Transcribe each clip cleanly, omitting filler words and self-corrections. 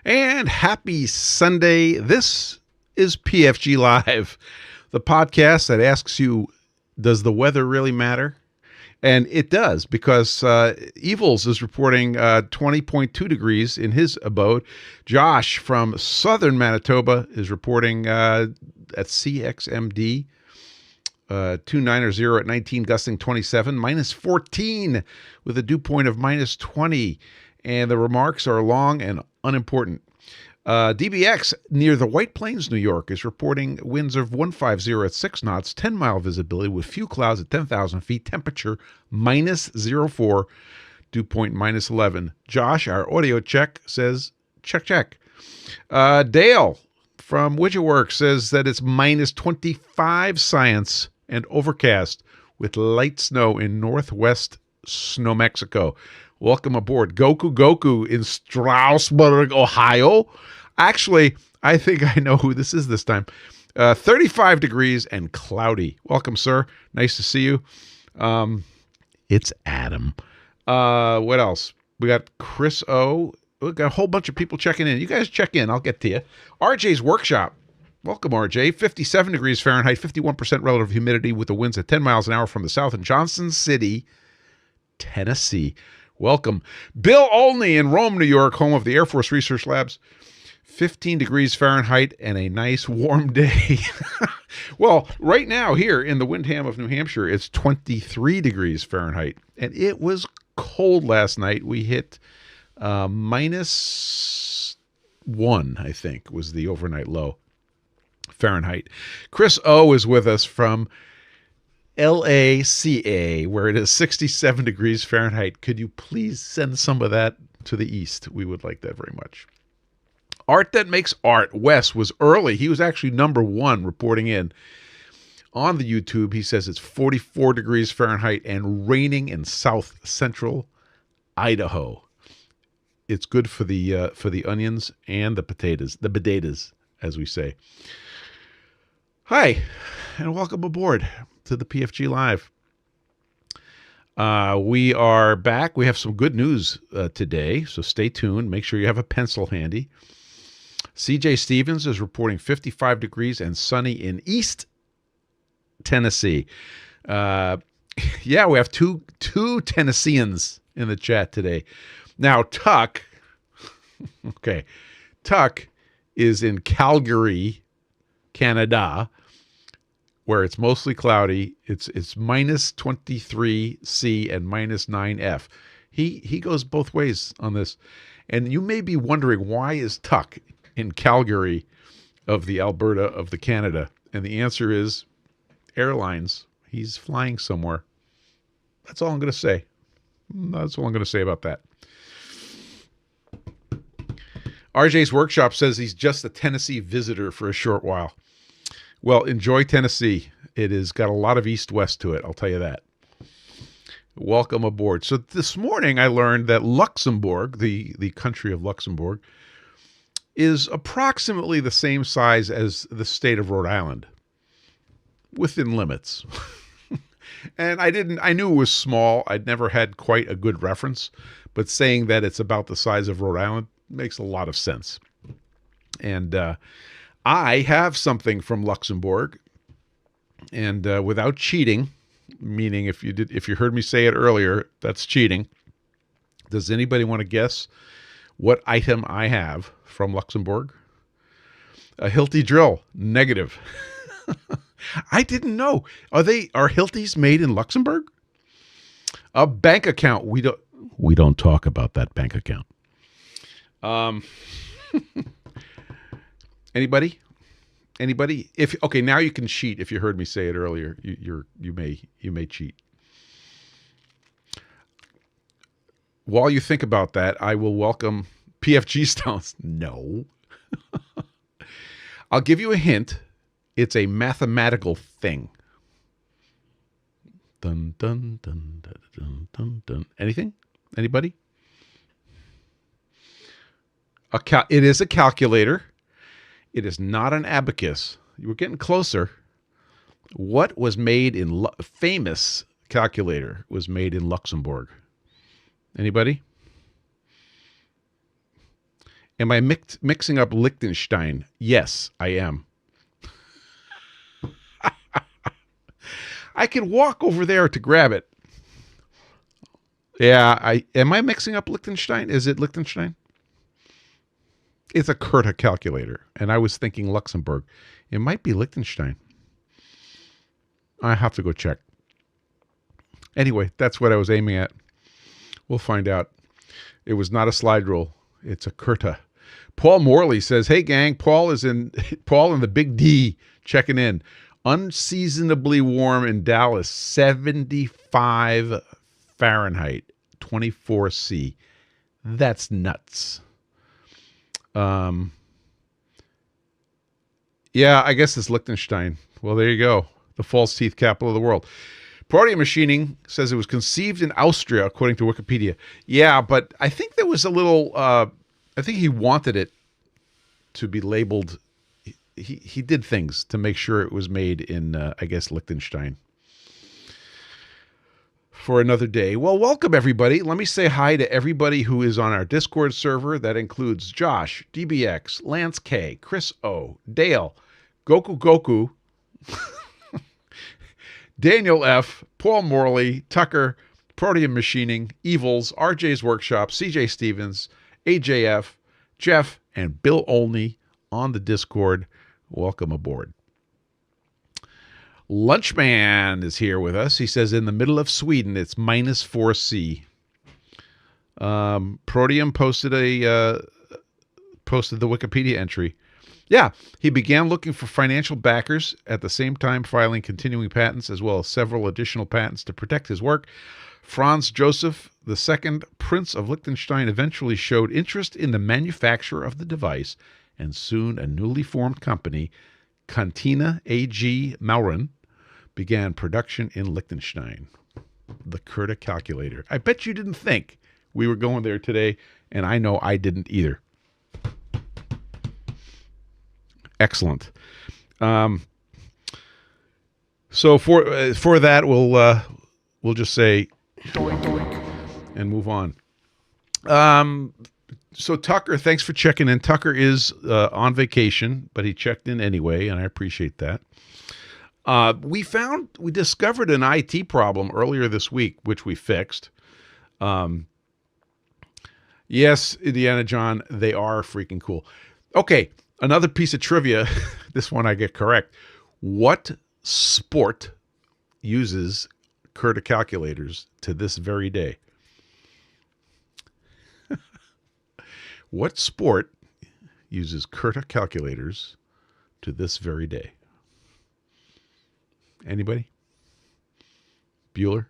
And happy Sunday. This is PFG Live, the podcast that asks you, does the weather really matter? And it does, because Evils is reporting 20.2 degrees in his abode. Josh from southern Manitoba is reporting at CXMD 290 at 19, gusting 27, minus 14 with a dew point of minus 20. And the remarks are long and unimportant. DBX near the White Plains, New York, is reporting winds of 150 at 6 knots, 10-mile visibility with few clouds at 10,000 feet, temperature minus 04, dew point minus 11. Josh, our audio check, says check, check. Dale from Widgetworks says that it's minus 25 science and overcast with light snow in northwest Snow Mexico. Welcome aboard. Goku in Strasburg, Ohio. Actually, I think I know who this is this time. 35 degrees and cloudy. Welcome, sir. Nice to see you. It's Adam. What else? We got Chris O. We got a whole bunch of people checking in. You guys check in. I'll get to you. RJ's Workshop. Welcome, RJ. 57 degrees Fahrenheit, 51% relative humidity with the winds at 10 miles an hour from the south in Johnson City, Tennessee. Welcome. Bill Olney in Rome, New York, home of the Air Force Research Labs. 15 degrees Fahrenheit and a nice warm day. Well, right now here in the Windham of New Hampshire, it's 23 degrees Fahrenheit. And it was cold last night. We hit minus 1, I think, was the overnight low Fahrenheit. Chris O is with us from LACA, where it is 67 degrees Fahrenheit. Could you please send some of that to the east? We would like that very much. Art That Makes Art. Wes was early. He was actually number 1 reporting in on the YouTube. He says it's 44 degrees Fahrenheit and raining in south central Idaho. It's good for the onions and the potatoes, as we say. Hi, and welcome aboard to the PFG Live. We are back. We have some good news today, so stay tuned. Make sure you have a pencil handy. CJ Stevens is reporting 55 degrees and sunny in East Tennessee. Yeah, we have two Tennesseans in the chat today. Now, Tuck, okay, Tuck is in Calgary, Canada, where it's mostly cloudy. It's minus 23 C and minus 9 F. He goes both ways on this. And you may be wondering, why is Tuck in Calgary of the Alberta of the Canada? And the answer is airlines. He's flying somewhere. That's all I'm going to say. That's all I'm going to say about that. RJ's Workshop says he's just a Tennessee visitor for a short while. Well, enjoy Tennessee. It has got a lot of east-west to it, I'll tell you that. Welcome aboard. So this morning I learned that Luxembourg, the country of Luxembourg, is approximately the same size as the state of Rhode Island, within limits. And I knew it was small. I'd never had quite a good reference, but saying that it's about the size of Rhode Island makes a lot of sense. And I have something from Luxembourg, and without cheating, meaning if you heard me say it earlier, that's cheating. Does anybody want to guess what item I have from Luxembourg? A Hilti drill. Negative. I didn't know. Are Hiltis made in Luxembourg? A bank account. We don't talk about that bank account. Anybody? Okay, now you can cheat. If you heard me say it earlier, you may cheat. While you think about that, I will welcome PFG Stones. No. I'll give you a hint. It's a mathematical thing. Dun dun dun dun dun dun dun. Anything? Anybody? It is a calculator. It is not an abacus. You were getting closer. What was made in famous calculator was made in Luxembourg? Anybody? Am I mixing up Liechtenstein? Yes, I am. I can walk over there to grab it. Yeah, am I mixing up Liechtenstein? Is it Liechtenstein? It's a Curta calculator, and I was thinking Luxembourg. It might be Liechtenstein. I have to go check. Anyway, that's what I was aiming at. We'll find out. It was not a slide rule. It's a Curta. Paul Morley says, "Hey gang, Paul and the Big D checking in. Unseasonably warm in Dallas, 75 Fahrenheit, 24 C. That's nuts." Yeah, I guess it's Liechtenstein. Well, there you go. The false teeth capital of the world. Protein machining says it was conceived in Austria, according to Wikipedia. Yeah, but I think there was a little, I think he wanted it to be labeled. He did things to make sure it was made in, I guess, Liechtenstein. For another day. Well, welcome everybody. Let me say hi to everybody who is on our Discord server. That includes Josh, DBX, Lance K, Chris O, Dale, Goku, Daniel F, Paul Morley, Tucker, Protein Machining, Evils, RJ's Workshop, CJ Stevens, AJF, Jeff, and Bill Olney on the Discord. Welcome aboard. Lunchman is here with us. He says in the middle of Sweden, it's minus 4C. Proteum posted the Wikipedia entry. Yeah, he began looking for financial backers, at the same time filing continuing patents as well as several additional patents to protect his work. Franz Joseph II, Prince of Liechtenstein, eventually showed interest in the manufacture of the device, and soon a newly formed company, Cantina AG Mauren, began production in Liechtenstein. The Curta calculator. I bet you didn't think we were going there today, and I know I didn't either. Excellent. So for that, we'll just say and move on. So Tucker, thanks for checking in. Tucker is on vacation, but he checked in anyway, and I appreciate that. We discovered an IT problem earlier this week, which we fixed. Yes, Indiana John, they are freaking cool. Okay, another piece of trivia. This one I get correct. What sport uses Curta calculators to this very day? What sport uses Curta calculators to this very day? Anybody? Bueller?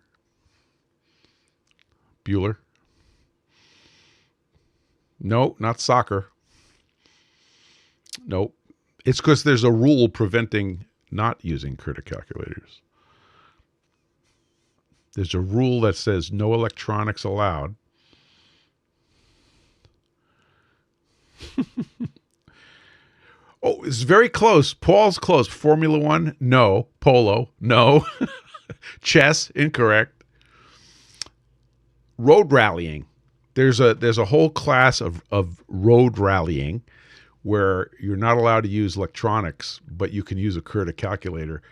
No, not soccer. Nope. It's because there's a rule preventing not using Curta calculators. There's a rule that says no electronics allowed. Oh, it's very close. Paul's close. Formula One, no. Polo, no. Chess, incorrect. Road rallying. There's a whole class of road rallying where you're not allowed to use electronics, but you can use a Curta calculator.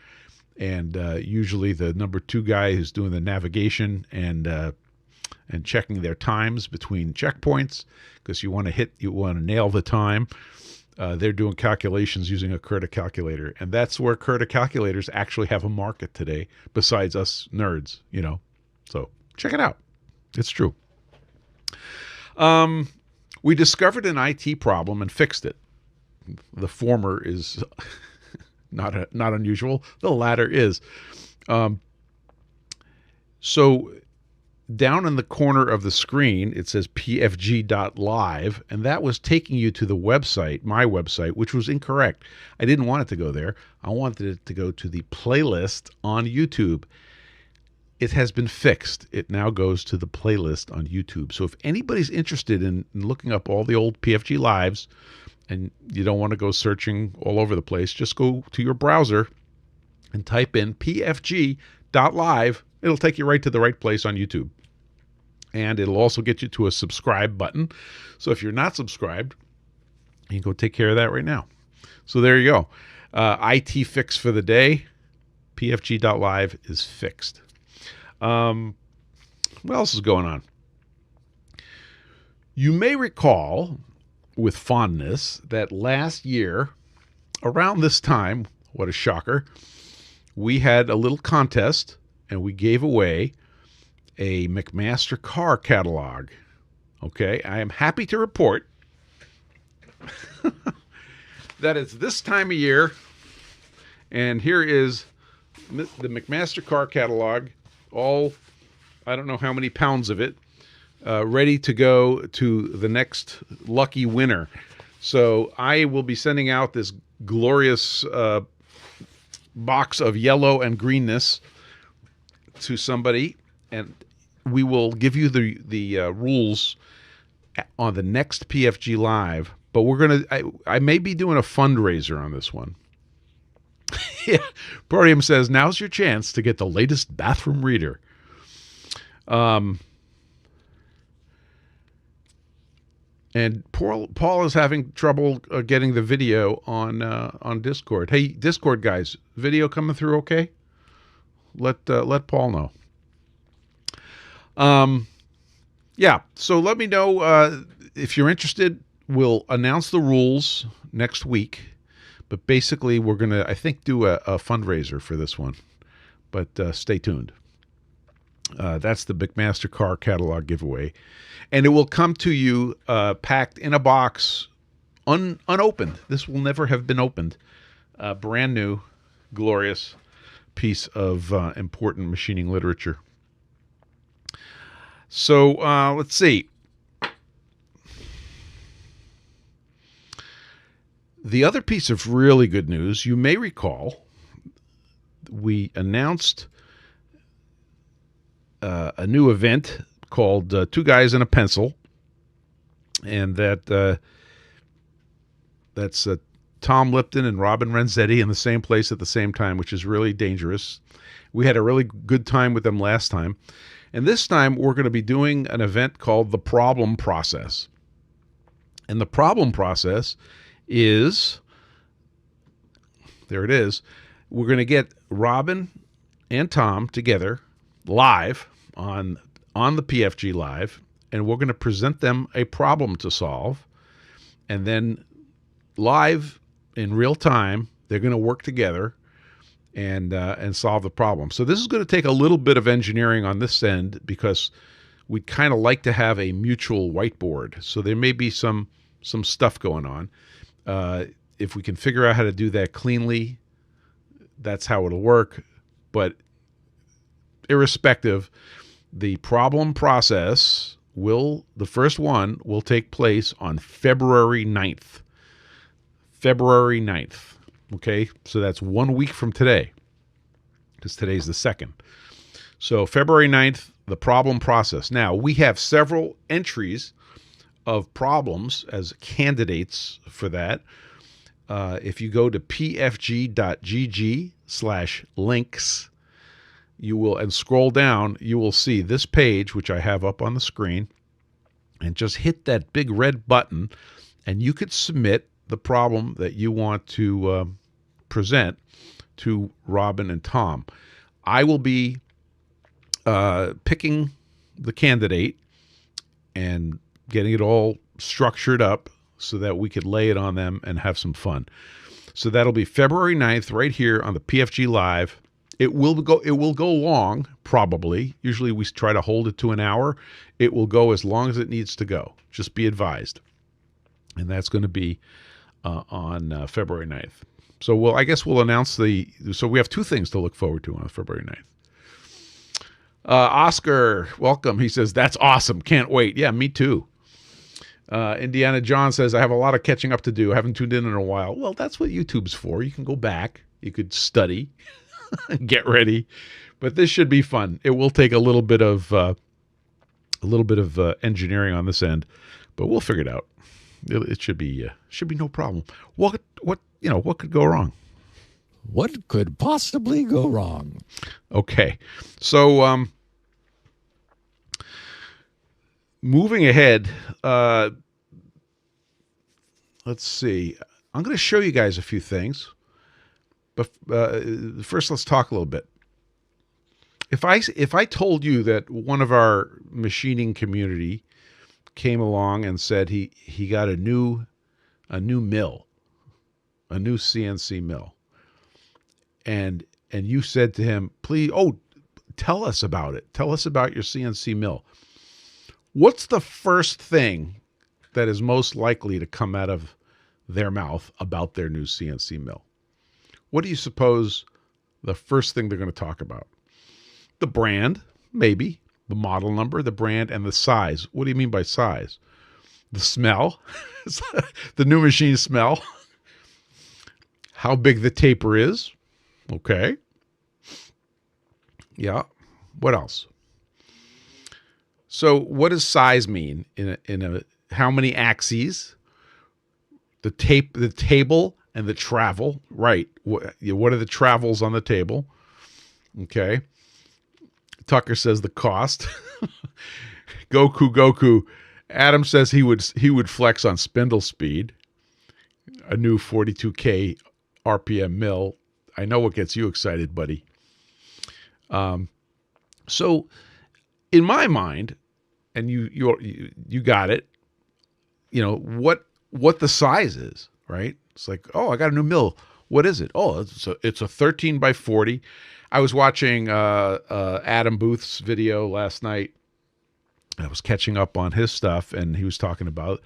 And usually the number 2 guy who's doing the navigation and checking their times between checkpoints, because you want to nail the time. They're doing calculations using a Curta calculator, and that's where Curta calculators actually have a market today, besides us nerds, So check it out. It's true. We discovered an IT problem and fixed it. The former is not unusual. The latter is. So down in the corner of the screen, it says PFG.Live, and that was taking you to the website, my website, which was incorrect. I didn't want it to go there. I wanted it to go to the playlist on YouTube. It has been fixed. It now goes to the playlist on YouTube. So if anybody's interested in looking up all the old PFG Lives, and you don't want to go searching all over the place, just go to your browser and type in PFG.Live. It'll take you right to the right place on YouTube. And it'll also get you to a subscribe button. So if you're not subscribed, You can go take care of that right now. So there you go. IT fix for the day. PFG.Live is fixed. What else is going on? You may recall with fondness that last year, around this time, what a shocker, we had a little contest and we gave away a McMaster car catalog. Okay, I am happy to report that it's this time of year, and here is the McMaster car catalog, all, I don't know how many pounds of it, ready to go to the next lucky winner. So I will be sending out this glorious box of yellow and greenness to somebody, and we will give you the rules on the next PFG Live. But we're gonna, I may be doing a fundraiser on this one. Yeah, Podium says now's your chance to get the latest bathroom reader. And Paul is having trouble getting the video on Discord. Hey, Discord guys, video coming through okay? Let Paul know. Yeah, so let me know if you're interested. We'll announce the rules next week, but basically we're gonna, I think, do a fundraiser for this one. But stay tuned. That's the McMaster car catalog giveaway. And it will come to you packed in a box, unopened. This will never have been opened. Brand new, glorious piece of important machining literature. So let's see. The other piece of really good news, you may recall, we announced a new event called Two Guys and a Pencil, and that's Tom Lipton and Robin Renzetti in the same place at the same time, which is really dangerous. We had a really good time with them last time, and this time we're going to be doing an event called the Problem Process. And the Problem Process is, there it is, we're going to get Robin and Tom together live on the PFG Live, and we're going to present them a problem to solve, and then live in real time they're going to work together and solve the problem. So this is going to take a little bit of engineering on this end, because we kind of like to have a mutual whiteboard, so there may be some stuff going on. If we can figure out how to do that cleanly, that's how it'll work. But irrespective, the problem process the first one will take place on February 9th. February 9th. Okay, so that's 1 week from today, because today's the 2nd. So February 9th, the problem process. Now, we have several entries of problems as candidates for that. If you go to pfg.gg/links, you will, and scroll down, you will see this page, which I have up on the screen, and just hit that big red button, and you could submit the problem that you want to present to Robin and Tom. I will be picking the candidate and getting it all structured up so that we could lay it on them and have some fun. So that'll be February 9th right here on the PFG Live. It will go long, probably. Usually we try to hold it to an hour. It will go as long as it needs to go. Just be advised. And that's going to be on February 9th. So I guess we'll announce so we have two things to look forward to on February 9th. Oscar, welcome. He says, that's awesome. Can't wait. Yeah, me too. Indiana John says, I have a lot of catching up to do. I haven't tuned in a while. Well, that's what YouTube's for. You can go back. You could study, get ready. But this should be fun. It will take a little bit of engineering on this end, but we'll figure it out. It should be no problem. What could go wrong? What could possibly go wrong? Okay, so moving ahead, let's see. I'm going to show you guys a few things. But first, let's talk a little bit. If I told you that one of our machining community came along and said he got a new mill, a new CNC mill, and you said to him, please, tell us about it. Tell us about your CNC mill. What's the first thing that is most likely to come out of their mouth about their new CNC mill? What do you suppose the first thing they're going to talk about? The brand, maybe. The model number, the brand, and the size. What do you mean by size? The smell. The new machine smell. How big the taper is. Okay. Yeah. What else? So what does size mean in a how many axes? The table and the travel, right? What are the travels on the table? Okay. Tucker says the cost. Goku. Adam says he would flex on spindle speed. A new 42K RPM mill. I know what gets you excited, buddy. So, in my mind, and you got it. You know what the size is, right? It's like, oh, I got a new mill. What is it? Oh, it's a 13 by 40. I was watching Adam Booth's video last night. I was catching up on his stuff, and he was talking about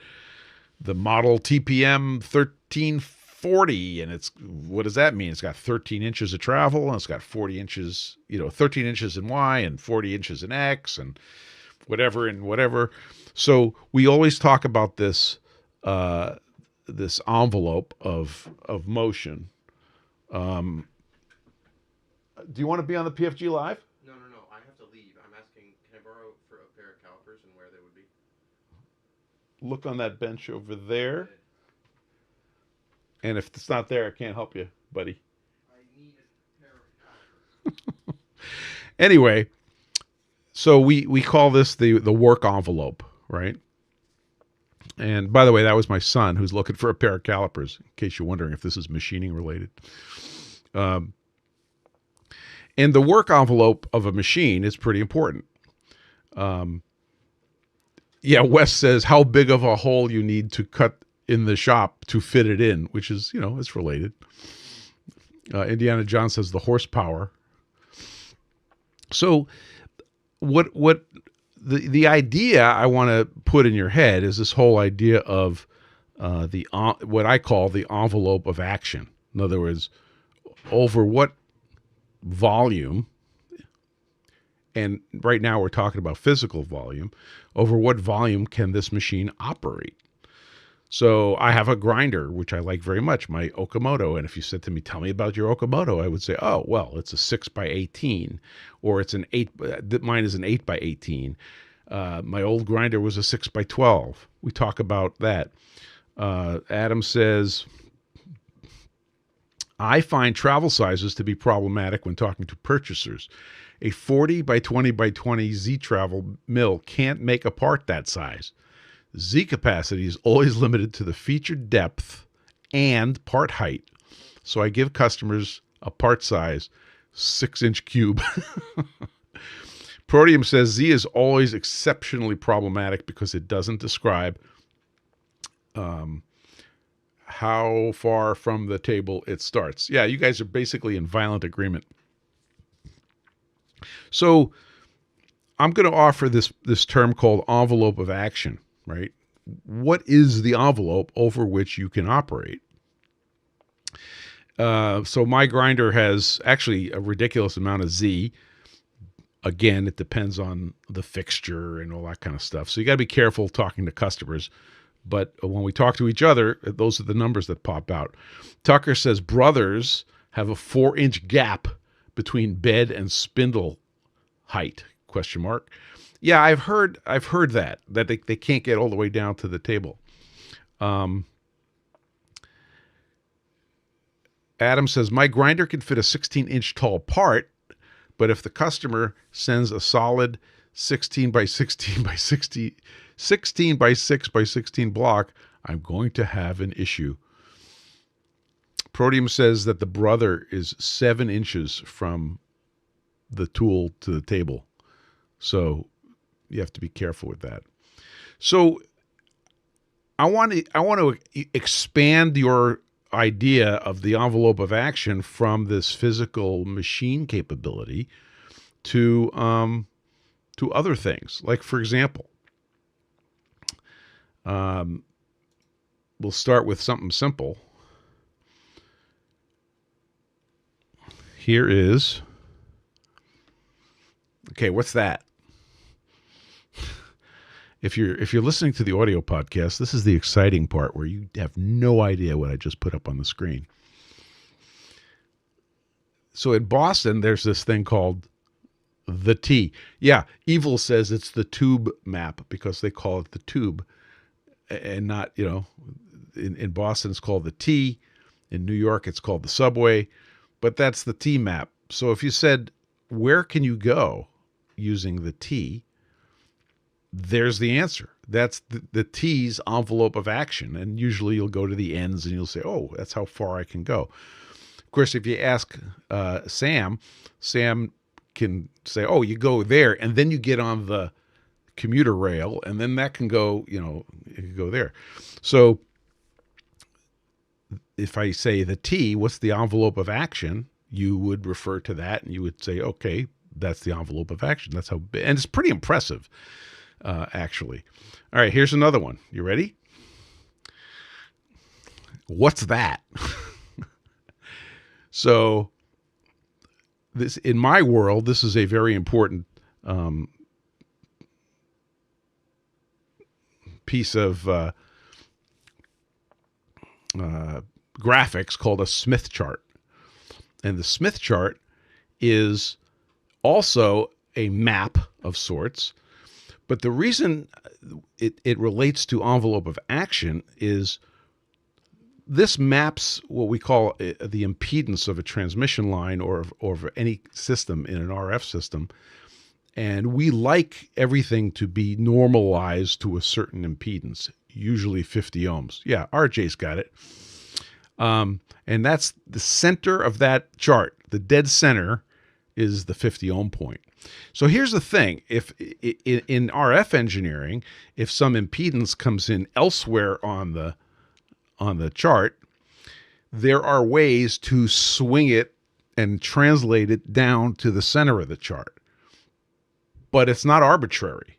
the model TPM 1340. And what does that mean? It's got 13 inches of travel, and it's got 40 inches, 13 inches in Y and 40 inches in X and whatever. So we always talk about this this envelope of motion. Do you want to be on the PFG.Live? No. I have to leave. I'm asking, can I borrow for a pair of calipers and where they would be? Look on that bench over there. And if it's not there, I can't help you, buddy. I need a pair of calipers. Anyway, so we call this the work envelope, right? And by the way, that was my son who's looking for a pair of calipers, in case you're wondering if this is machining related. And the work envelope of a machine is pretty important. Wes says how big of a hole you need to cut in the shop to fit it in, which is, it's related. Indiana John says the horsepower. So what the idea I want to put in your head is this whole idea of what I call the envelope of action. In other words, over what volume, and right now we're talking about physical volume, over what volume can this machine operate? So I have a grinder, which I like very much, my Okamoto. And if you said to me, tell me about your Okamoto, I would say, oh, well, it's a 6 by 18, or it's an 8, mine is an 8 by 18. My old grinder was a 6 by 12. We talk about that. Adam says, I find travel sizes to be problematic when talking to purchasers. A 40 by 20 by 20 Z-Travel mill can't make a part that size. Z capacity is always limited to the feature depth and part height. So I give customers a part size 6-inch cube. Proteum says Z is always exceptionally problematic because it doesn't describe how far from the table it starts. Yeah, you guys are basically in violent agreement. So I'm going to offer this term called envelope of action, right? What is the envelope over which you can operate? So my grinder has actually a ridiculous amount of Z. Again, it depends on the fixture and all that kind of stuff. So you got to be careful talking to customers. But when we talk to each other, those are the numbers that pop out. Tucker says brothers have a 4-inch gap between bed and spindle height, ? Yeah, I've heard that they can't get all the way down to the table. Adam says, my grinder can fit a 16-inch tall part, but if the customer sends a solid 16 by 16 by 60 16 by 6 by 16 block, I'm going to have an issue. Protium says that the brother is 7 inches from the tool to the table. So you have to be careful with that. So I want to expand your idea of the envelope of action from this physical machine capability to other things. Like, for example, we'll start with something simple. Here is, okay, what's that? If you're listening to the audio podcast, this is the exciting part where you have no idea what I just put up on the screen. So in Boston, there's this thing called the T. Yeah, Evil says it's the tube map because they call it the tube, and not, in Boston it's called the T. In New York it's called the subway, but that's the T map. So if you said, where can you go using the T? There's the answer. That's the T's envelope of action. And usually you'll go to the ends and you'll say, oh, that's how far I can go. Of course, if you ask Sam can say, oh, you go there, and then you get on the commuter rail, and then that can go, it can go there. So if I say the T, what's the envelope of action? You would refer to that, and you would say, okay, that's the envelope of action. That's how big, and it's pretty impressive. Actually. All right, here's another one. You ready? What's that? So this, in my world, this is a very important piece of graphics called a Smith chart. And the Smith chart is also a map of sorts. But the reason it relates to envelope of action is this maps what we call the impedance of a transmission line or of any system in an RF system. And we like everything to be normalized to a certain impedance, usually 50 ohms. Yeah, RJ's got it. And that's the center of that chart. The dead center is the 50 ohm point. So here's the thing. If in RF engineering, if some impedance comes in elsewhere on the chart, there are ways to swing it and translate it down to the center of the chart. But it's not arbitrary.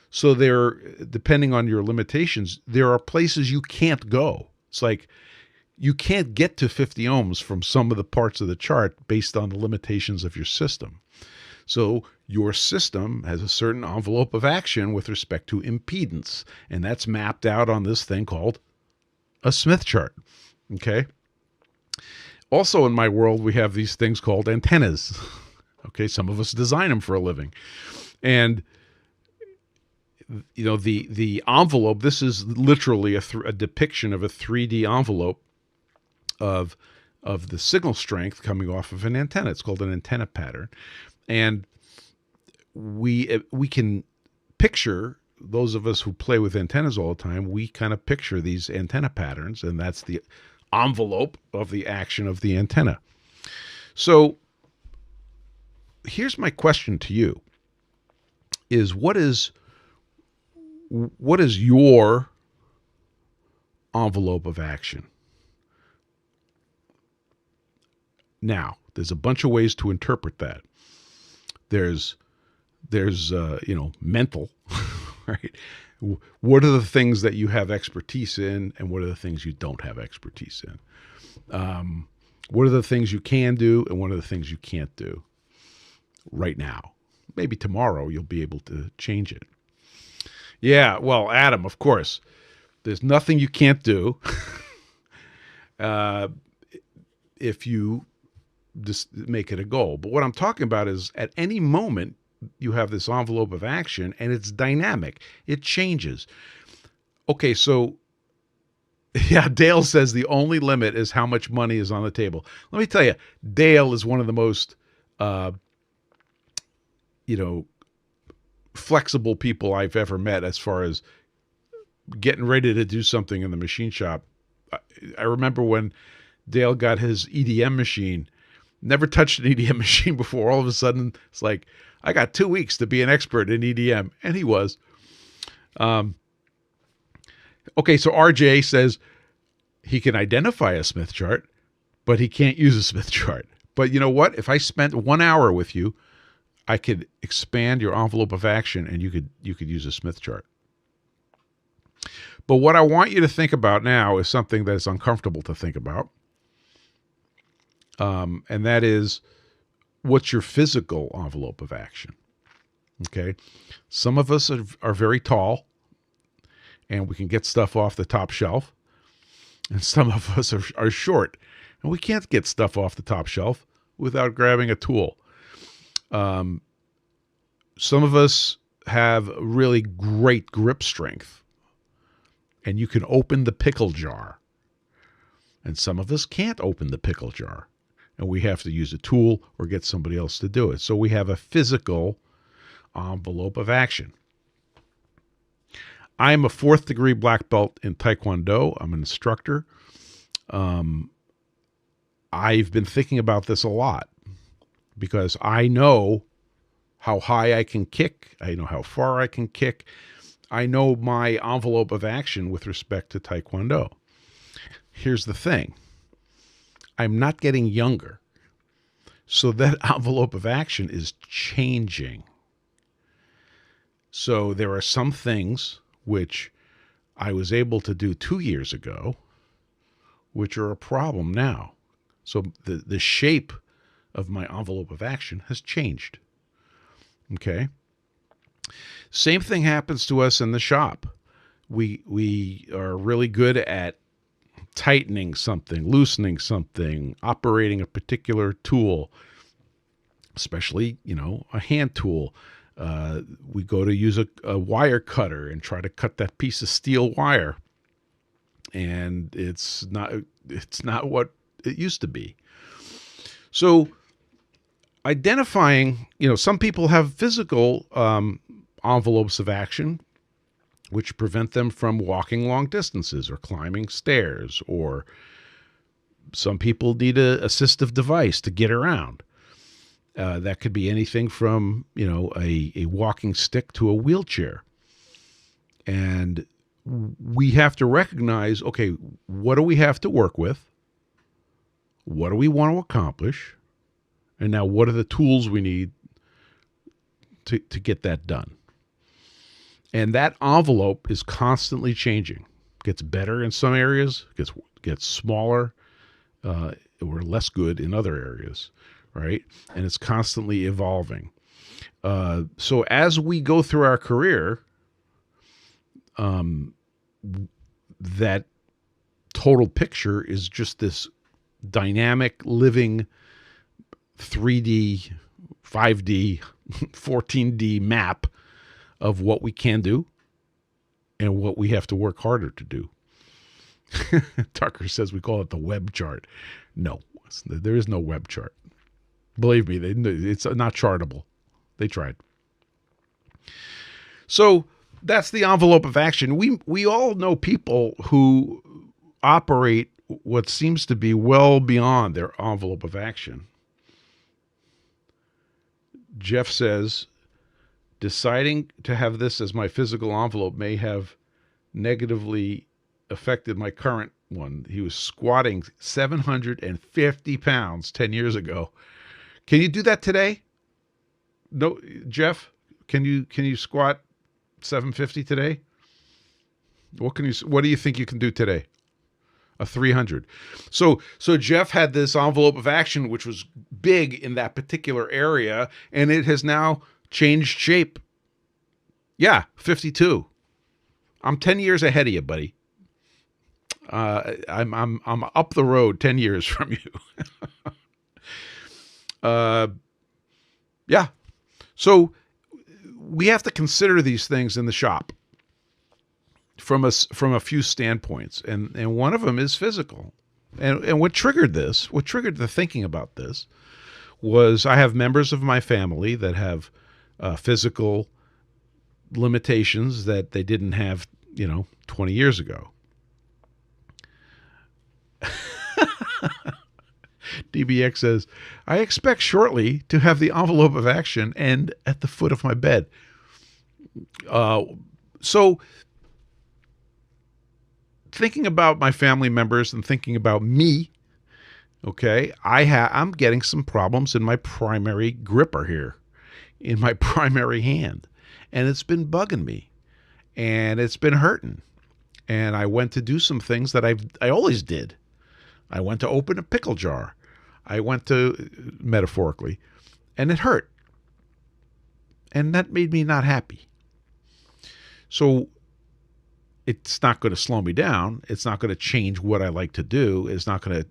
So depending on your limitations, there are places you can't go. It's like you can't get to 50 ohms from some of the parts of the chart based on the limitations of your system. So your system has a certain envelope of action with respect to impedance, and that's mapped out on this thing called a Smith chart. Okay. Also in my world, we have these things called antennas. Okay. Some of us design them for a living. And the envelope, this is literally a depiction of a 3D envelope of the signal strength coming off of an antenna. It's called an antenna pattern. And we can picture, those of us who play with antennas all the time, we kind of picture these antenna patterns, and that's the envelope of the action of the antenna. So here's my question to you, is what is your envelope of action? Now, there's a bunch of ways to interpret that. There's mental, right? What are the things that you have expertise in, and what are the things you don't have expertise in? What are the things you can do, and what are the things you can't do right now? Maybe tomorrow you'll be able to change it. Yeah, well, Adam, of course, there's nothing you can't do if you just make it a goal. But what I'm talking about is at any moment you have this envelope of action, and it's dynamic. It changes. Okay, so yeah, Dale says the only limit is how much money is on the table. Let me tell you, Dale is one of the most flexible people I've ever met as far as getting ready to do something in the machine shop. I remember when Dale got his EDM machine, never touched an EDM machine before. All of a sudden, it's like, I got 2 weeks to be an expert in EDM. And he was. Okay, so RJ says he can identify a Smith chart, but he can't use a Smith chart. But you know what? If I spent 1 hour with you, I could expand your envelope of action, and you could use a Smith chart. But what I want you to think about now is something that is uncomfortable to think about. And that is, what's your physical envelope of action? Okay. Some of us are very tall, and we can get stuff off the top shelf. And some of us are short, and we can't get stuff off the top shelf without grabbing a tool. Some of us have really great grip strength, and you can open the pickle jar. And some of us can't open the pickle jar, and we have to use a tool or get somebody else to do it. So we have a physical envelope of action. I'm a 4th degree black belt in Taekwondo. I'm an instructor. I've been thinking about this a lot because I know how high I can kick. I know how far I can kick. I know my envelope of action with respect to Taekwondo. Here's the thing. I'm not getting younger. So that envelope of action is changing. So there are some things which I was able to do 2 years ago, which are a problem now. So the shape of my envelope of action has changed. Okay. Same thing happens to us in the shop. We are really good at tightening something, loosening something, operating a particular tool, especially, a hand tool. We go to use a wire cutter and try to cut that piece of steel wire, and it's not what it used to be. So identifying, some people have physical envelopes of action which prevent them from walking long distances or climbing stairs, or some people need an assistive device to get around. That could be anything from, a walking stick to a wheelchair. And we have to recognize, okay, what do we have to work with? What do we want to accomplish? And now what are the tools we need to get that done? And that envelope is constantly changing. Gets better in some areas, gets smaller, or less good in other areas. Right? And it's constantly evolving. So as we go through our career, that total picture is just this dynamic, living 3D, 5D, 14D map of what we can do and what we have to work harder to do. Tucker says we call it the web chart. No, there is no web chart. Believe me, it's not chartable. They tried. So that's the envelope of action. We all know people who operate what seems to be well beyond their envelope of action. Jeff says, deciding to have this as my physical envelope may have negatively affected my current one. He was squatting 750 pounds 10 years ago. Can you do that today? No, Jeff, can you squat 750 today? What do you think you can do today? A 300. So Jeff had this envelope of action which was big in that particular area, and it has now changed shape. Yeah, 52. I'm 10 years ahead of you, buddy. I'm up the road 10 years from you. Yeah. So we have to consider these things in the shop from a few standpoints. And one of them is physical. And what triggered the thinking about this was I have members of my family that have physical limitations that they didn't have, 20 years ago. DBX says, I expect shortly to have the envelope of action end at the foot of my bed. So thinking about my family members and thinking about me, okay, I'm getting some problems in my primary gripper here, in my primary hand. And it's been bugging me. And it's been hurting. And I went to do some things that I always did. I went to open a pickle jar. I went to, metaphorically, and it hurt. And that made me not happy. So it's not going to slow me down. It's not going to change what I like to do. It's not going to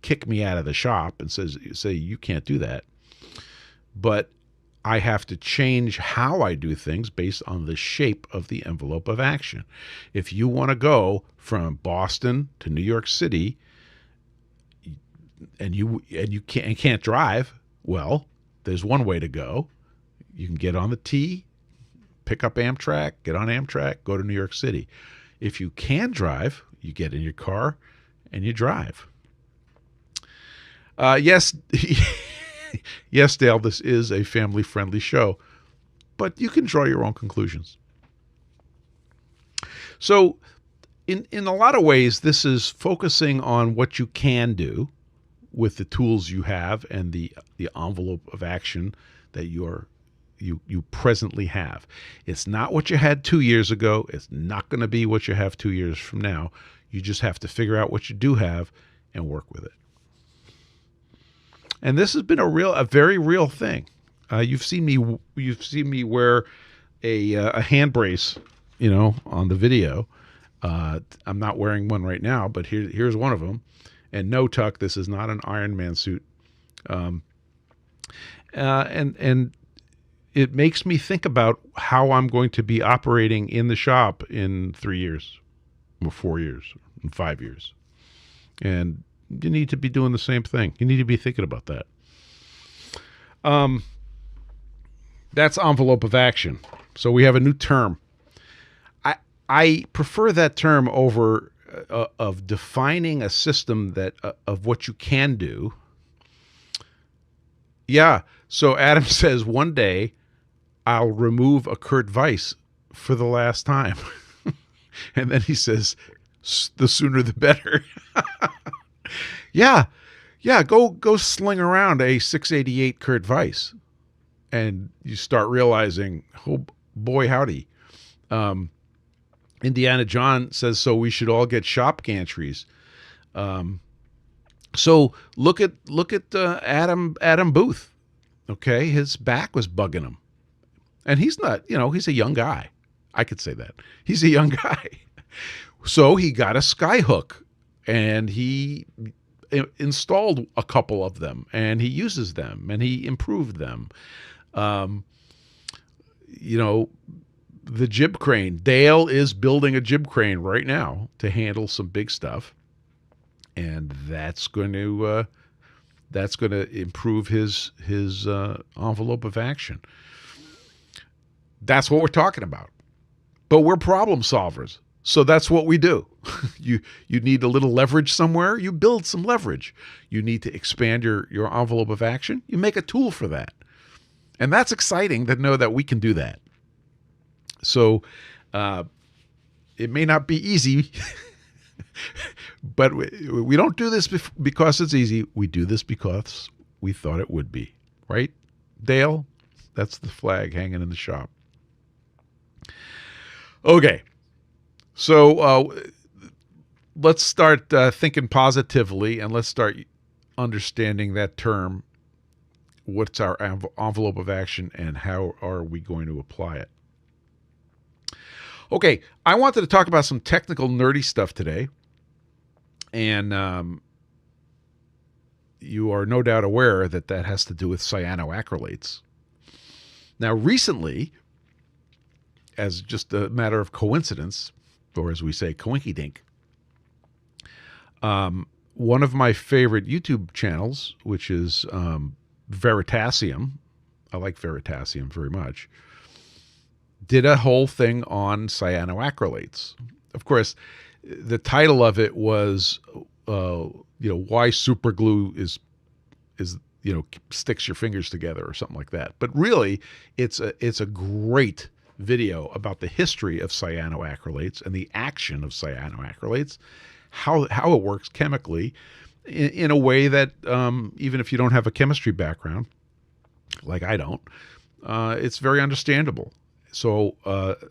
kick me out of the shop and say, you can't do that. But I have to change how I do things based on the shape of the envelope of action. If you want to go from Boston to New York City and you can't drive, well, there's one way to go. You can get on the T, pick up Amtrak, get on Amtrak, go to New York City. If you can drive, you get in your car and you drive. Yes, yes, Dale, this is a family-friendly show, but you can draw your own conclusions. So in a lot of ways, this is focusing on what you can do with the tools you have and the envelope of action that you presently have. It's not what you had 2 years ago. It's not going to be what you have 2 years from now. You just have to figure out what you do have and work with it. And this has been a very real thing. You've seen me wear a hand brace, on the video. I'm not wearing one right now, but here's one of them. And no, Tuck, this is not an Iron Man suit. And it makes me think about how I'm going to be operating in the shop in 3 years, or 4 years, and 5 years. And you need to be doing the same thing. You need to be thinking about that. That's envelope of action. So we have a new term. I prefer that term over of defining a system that of what you can do. Yeah. So Adam says, one day I'll remove a Kurt Weiss for the last time. And then he says, the sooner the better. Yeah. Go sling around a 688 Kurt Weiss. And you start realizing, oh boy, howdy. Indiana John says, so we should all get shop gantries. So look at Adam Booth. Okay, his back was bugging him, and he's not. He's a young guy. I could say that he's a young guy. So he got a skyhook, and he installed a couple of them, and he uses them, and he improved them. The jib crane. Dale is building a jib crane right now to handle some big stuff, and that's going to improve his envelope of action. That's what we're talking about. But we're problem solvers, so that's what we do. You need a little leverage somewhere, you build some leverage. You need to expand your envelope of action, you make a tool for that. And that's exciting to know that we can do that. So it may not be easy, but we don't do this because it's easy. We do this because we thought it would be. Right, Dale? That's the flag hanging in the shop. Okay. So let's start thinking positively, and let's start understanding that term. What's our envelope of action, and how are we going to apply it? Okay, I wanted to talk about some technical nerdy stuff today. And you are no doubt aware that has to do with cyanoacrylates. Now, recently, as just a matter of coincidence, or as we say, coinky-dink, one of my favorite YouTube channels, which is Veritasium, I like Veritasium very much, did a whole thing on cyanoacrylates. Of course, the title of it was, why super glue is sticks your fingers together or something like that. But really, it's a great video about the history of cyanoacrylates and the action of cyanoacrylates, how it works chemically in a way that even if you don't have a chemistry background, like I don't, it's very understandable. So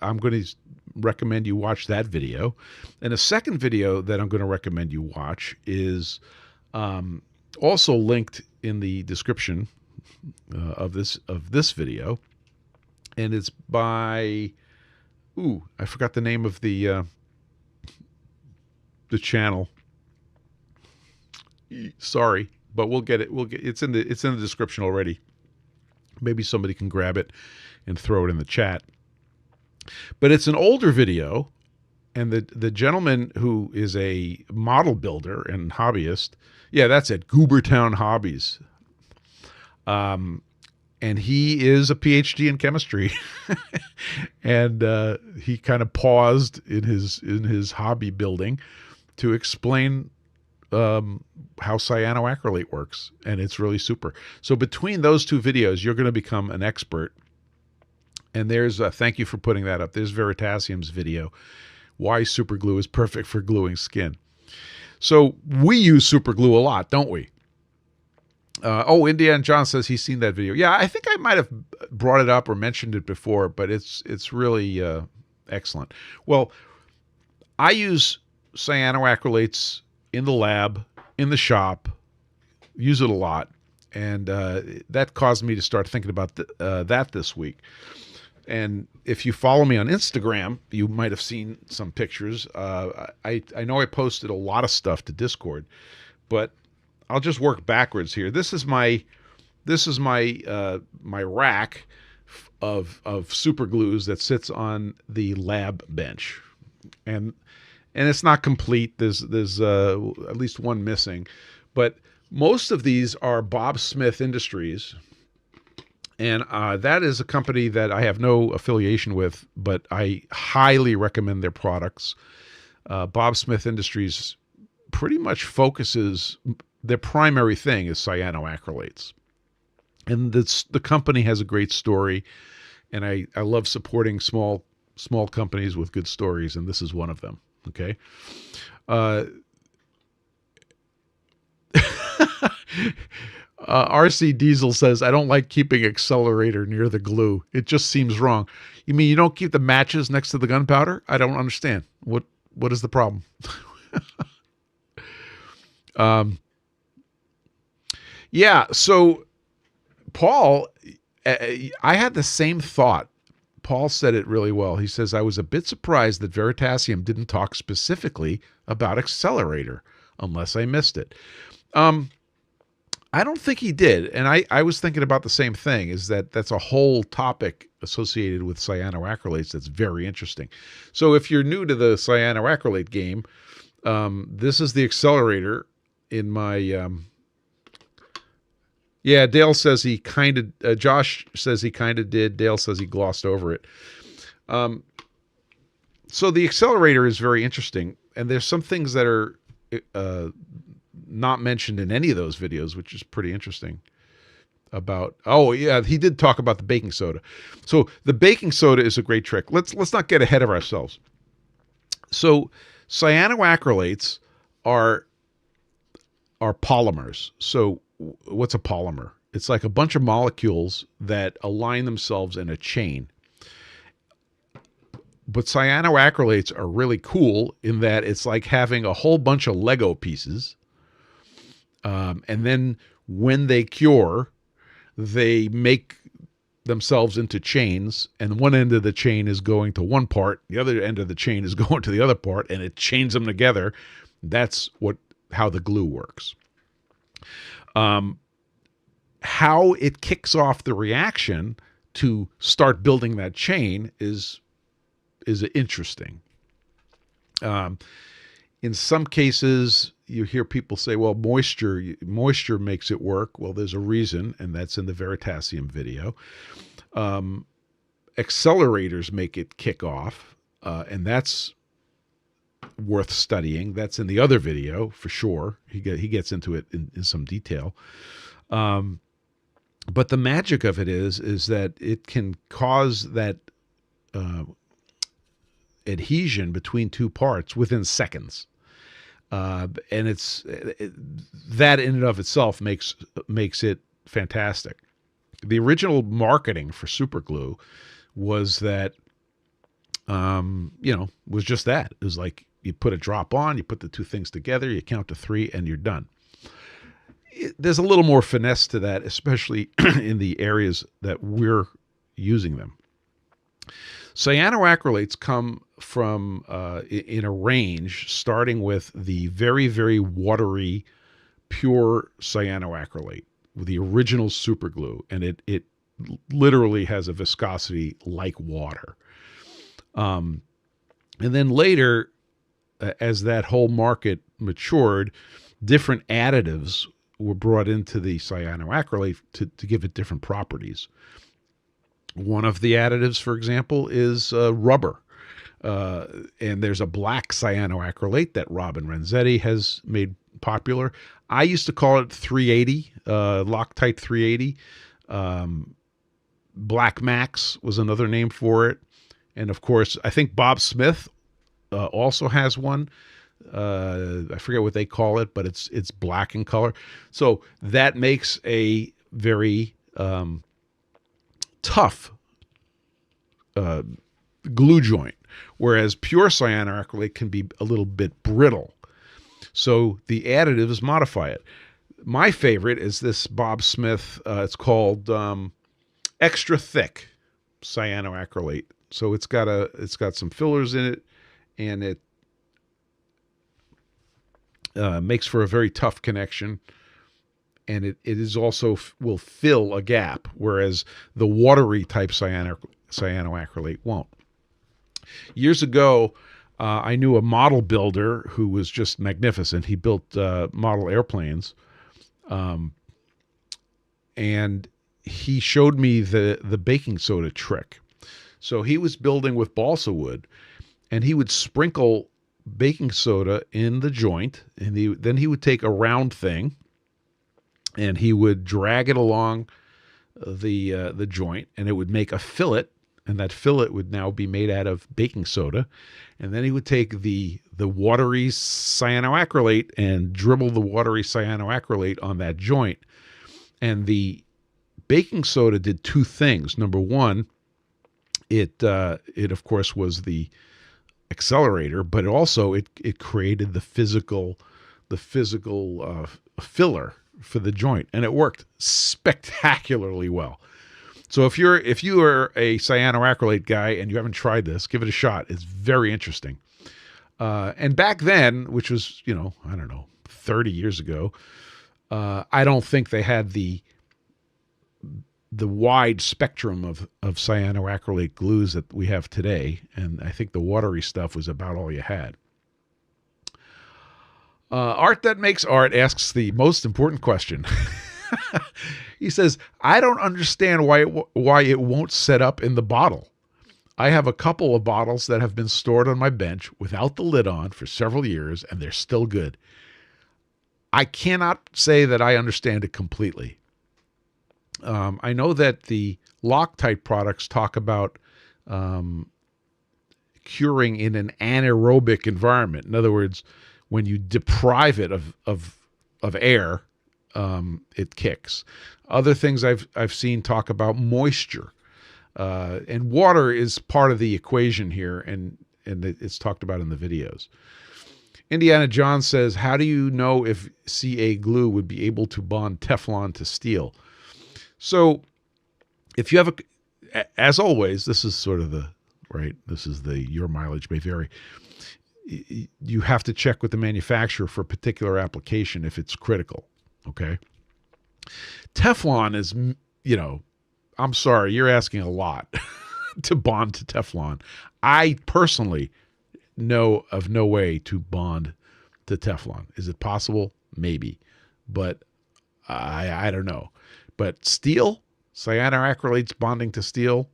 I'm going to recommend you watch that video. And a second video that I'm going to recommend you watch is also linked in the description of this video, and it's by I forgot the name of the channel. Sorry, but we'll get it. It's in the description already. Maybe somebody can grab it and throw it in the chat. But it's an older video, and the gentleman who is a model builder and hobbyist, yeah, that's at Goobertown Hobbies. And he is a PhD in chemistry, and he kind of paused in his hobby building to explain how cyanoacrylate works, and it's really super. So between those two videos, you're going to become an expert. And there's thank you for putting that up. There's Veritasium's video, why super glue is perfect for gluing skin. So we use super glue a lot, don't we? Indiana John says he's seen that video. Yeah, I think I might have brought it up or mentioned it before, but it's really excellent. Well, I use cyanoacrylates in the lab, in the shop, use it a lot, and that caused me to start thinking about that this week. And if you follow me on Instagram, you might have seen some pictures. I know I posted a lot of stuff to Discord, but I'll just work backwards here. This is my my rack of super glues that sits on the lab bench, and it's not complete. There's at least one missing, but most of these are Bob Smith Industries. And that is a company that I have no affiliation with, but I highly recommend their products. Bob Smith Industries pretty much focuses, their primary thing is cyanoacrylates. And the company has a great story, and I love supporting small companies with good stories, and this is one of them, okay? RC Diesel says, I don't like keeping accelerator near the glue. It just seems wrong. You mean you don't keep the matches next to the gunpowder? I don't understand. What is the problem? Yeah, so Paul, I had the same thought. Paul said it really well. He says, I was a bit surprised that Veritasium didn't talk specifically about accelerator, unless I missed it. I don't think he did, and I was thinking about the same thing, is that's a whole topic associated with cyanoacrylates that's very interesting. So if you're new to the cyanoacrylate game, this is the accelerator in my... yeah, Dale says he kind of... Josh says he kind of did. Dale says he glossed over it. So the accelerator is very interesting, and there's some things that are... not mentioned in any of those videos, which is pretty interesting about, he did talk about the baking soda. So the baking soda is a great trick. Let's not get ahead of ourselves. So cyanoacrylates are polymers. So what's a polymer? It's like a bunch of molecules that align themselves in a chain. But cyanoacrylates are really cool in that it's like having a whole bunch of Lego pieces. And then when they cure, they make themselves into chains, and one end of the chain is going to one part, the other end of the chain is going to the other part, and it chains them together. That's how the glue works. How it kicks off the reaction to start building that chain is interesting. In some cases, you hear people say, well, moisture makes it work. Well, there's a reason, and that's in the Veritasium video. accelerators make it kick off, and that's worth studying. That's in the other video for sure. He gets into it in some detail. But the magic of it is that it can cause that adhesion between two parts within seconds. And that in and of itself makes it fantastic. The original marketing for super glue was that, was just that. It was like you put a drop on, you put the two things together, you count to 3, and you're done. There's a little more finesse to that, especially in the areas that we're using them. Cyanoacrylates come from in a range starting with the very, very watery, pure cyanoacrylate, with the original super glue, and it literally has a viscosity like water. And then later, as that whole market matured, different additives were brought into the cyanoacrylate to give it different properties. One of the additives, for example, is rubber. And there's a black cyanoacrylate that Robin Renzetti has made popular. I used to call it 380, Loctite 380. Black Max was another name for it. And of course, I think Bob Smith also has one. I forget what they call it, but it's black in color. So that makes a very tough glue joint, whereas pure cyanoacrylate can be a little bit brittle. So the additives modify it. My favorite is this Bob Smith. It's called extra thick cyanoacrylate. So it's got some fillers in it, and it makes for a very tough connection. And it is also will fill a gap, whereas the watery type cyanoacrylate won't. Years ago, I knew a model builder who was just magnificent. He built model airplanes, and he showed me the baking soda trick. So he was building with balsa wood, and he would sprinkle baking soda in the joint, and then he would take a round thing, and he would drag it along the joint, and it would make a fillet, and that fillet would now be made out of baking soda. And then he would take the watery cyanoacrylate and dribble the watery cyanoacrylate on that joint. And the baking soda did two things. Number one, it of course was the accelerator, but also it created the physical filler for the joint, and it worked spectacularly well. So if you are a cyanoacrylate guy and you haven't tried this, give it a shot. It's very interesting. And back then, which was 30 years ago, I don't think they had the wide spectrum of cyanoacrylate glues that we have today, and I think the watery stuff was about all you had. Art That Makes Art asks the most important question. He says, I don't understand why it won't set up in the bottle. I have a couple of bottles that have been stored on my bench without the lid on for several years, and they're still good. I cannot say that I understand it completely. I know that the Loctite products talk about curing in an anaerobic environment. In other words, when you deprive it of air, it kicks. Other things I've seen talk about moisture, and water is part of the equation here, and it's talked about in the videos. Indiana John says, how do you know if CA glue would be able to bond Teflon to steel? So if you have as always, this is sort of your mileage may vary. You have to check with the manufacturer for a particular application if it's critical. Okay. Teflon is, I'm sorry, you're asking a lot to bond to Teflon. I personally know of no way to bond to Teflon. Is it possible? Maybe, but I don't know. But steel, cyanoacrylates bonding to steel,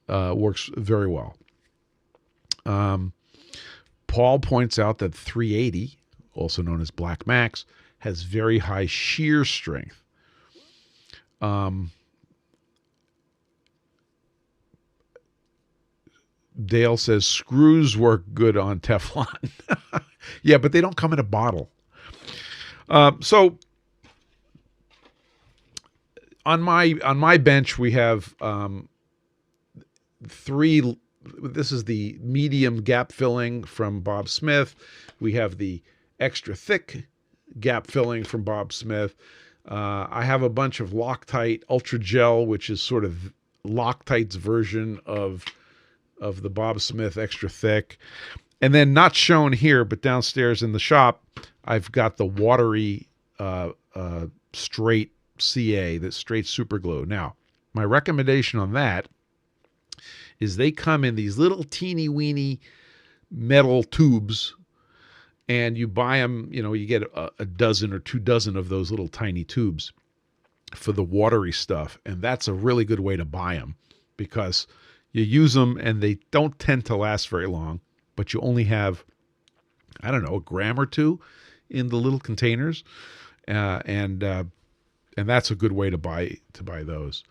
works very well. Paul points out that 380, also known as Black Max, has very high shear strength. Dale says screws work good on Teflon. Yeah, but they don't come in a bottle. So on my bench we have three. This is the medium gap filling from Bob Smith. We have the extra thick gap filling from Bob Smith. I have a bunch of Loctite Ultra Gel, which is sort of Loctite's version of the Bob Smith extra thick. And then not shown here, but downstairs in the shop, I've got the watery straight CA, that straight super glue. Now, my recommendation on that is they come in these little teeny weeny metal tubes, and you buy them, you get a dozen or 2 dozen of those little tiny tubes for the watery stuff. And that's a really good way to buy them, because you use them and they don't tend to last very long, but you only have, I don't know, a gram or 2 in the little containers. And that's a good way to buy those.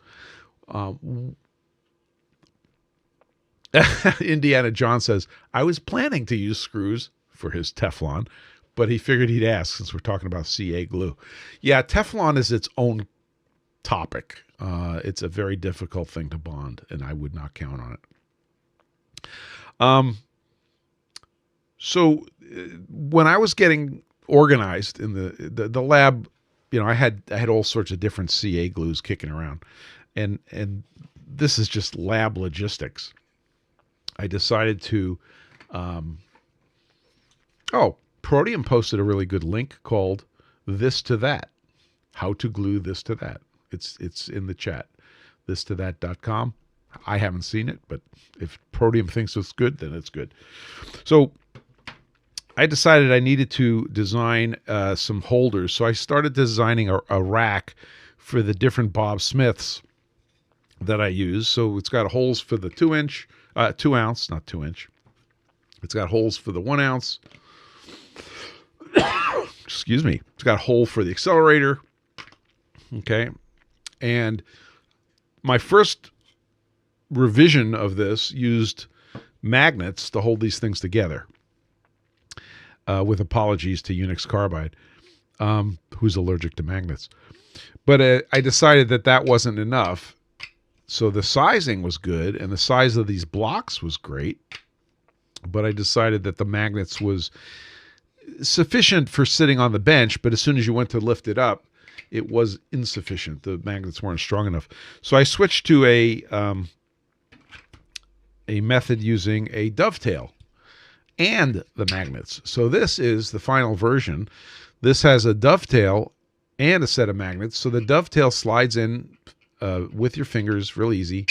Indiana John says, I was planning to use screws for his Teflon, but he figured he'd ask since we're talking about CA glue. Yeah, Teflon is its own topic. It's a very difficult thing to bond, and I would not count on it. So when I was getting organized in the lab, I had all sorts of different CA glues kicking around, and this is just lab logistics. I decided to, Proteum posted a really good link called This to That, how to glue this to that. It's in the chat, thistoThat.com. I haven't seen it, but if Proteum thinks it's good, then it's good. So I decided I needed to design some holders. So I started designing a rack for the different Bob Smiths that I use. So it's got holes for the 2 ounce, not 2 inch. It's got holes for the 1 ounce. Excuse me. It's got a hole for the accelerator. Okay. And my first revision of this used magnets to hold these things together. With apologies to Unix Carbide, who's allergic to magnets. But I decided that wasn't enough. So the sizing was good, and the size of these blocks was great. But I decided that the magnets was sufficient for sitting on the bench, but as soon as you went to lift it up, it was insufficient. The magnets weren't strong enough. So I switched to a method using a dovetail and the magnets. So this is the final version. This has a dovetail and a set of magnets. So the dovetail slides in with your fingers real easy,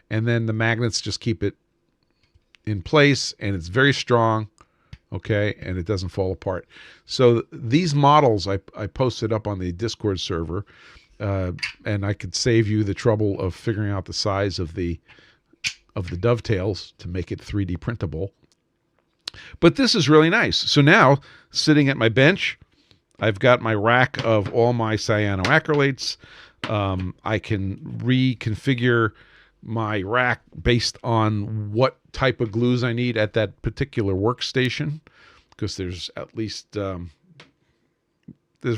and then the magnets just keep it in place, and it's very strong, okay, and it doesn't fall apart. So these models I posted up on the Discord server, and I could save you the trouble of figuring out the size of the dovetails to make it 3D printable. But this is really nice. So now, sitting at my bench, I've got my rack of all my cyanoacrylates. I can reconfigure my rack based on what type of glues I need at that particular workstation, because there's at least, there's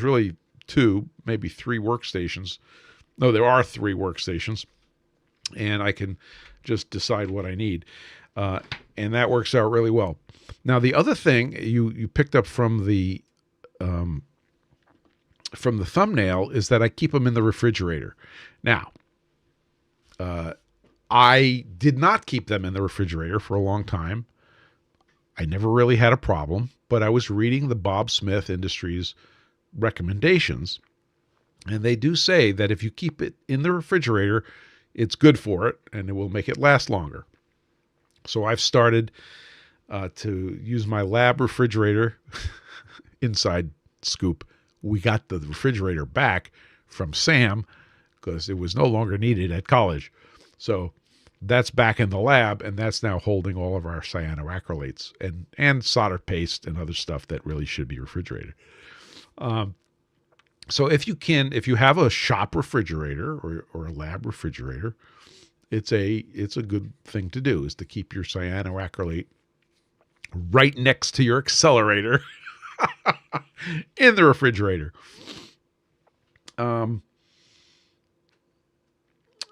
really 2, maybe 3 workstations. No, there are 3 workstations, and I can just decide what I need. And that works out really well. Now, the other thing you picked up from the thumbnail is that I keep them in the refrigerator. Now, I did not keep them in the refrigerator for a long time. I never really had a problem, but I was reading the Bob Smith Industries recommendations, and they do say that if you keep it in the refrigerator, it's good for it, and it will make it last longer. So I've started to use my lab refrigerator. Inside scoop, we got the refrigerator back from Sam because it was no longer needed at college. So That's back in the lab, and that's now holding all of our cyanoacrylates and solder paste and other stuff that really should be refrigerated. So if you have a shop refrigerator or a lab refrigerator, it's a good thing to do, is to keep your cyanoacrylate right next to your accelerator in the refrigerator.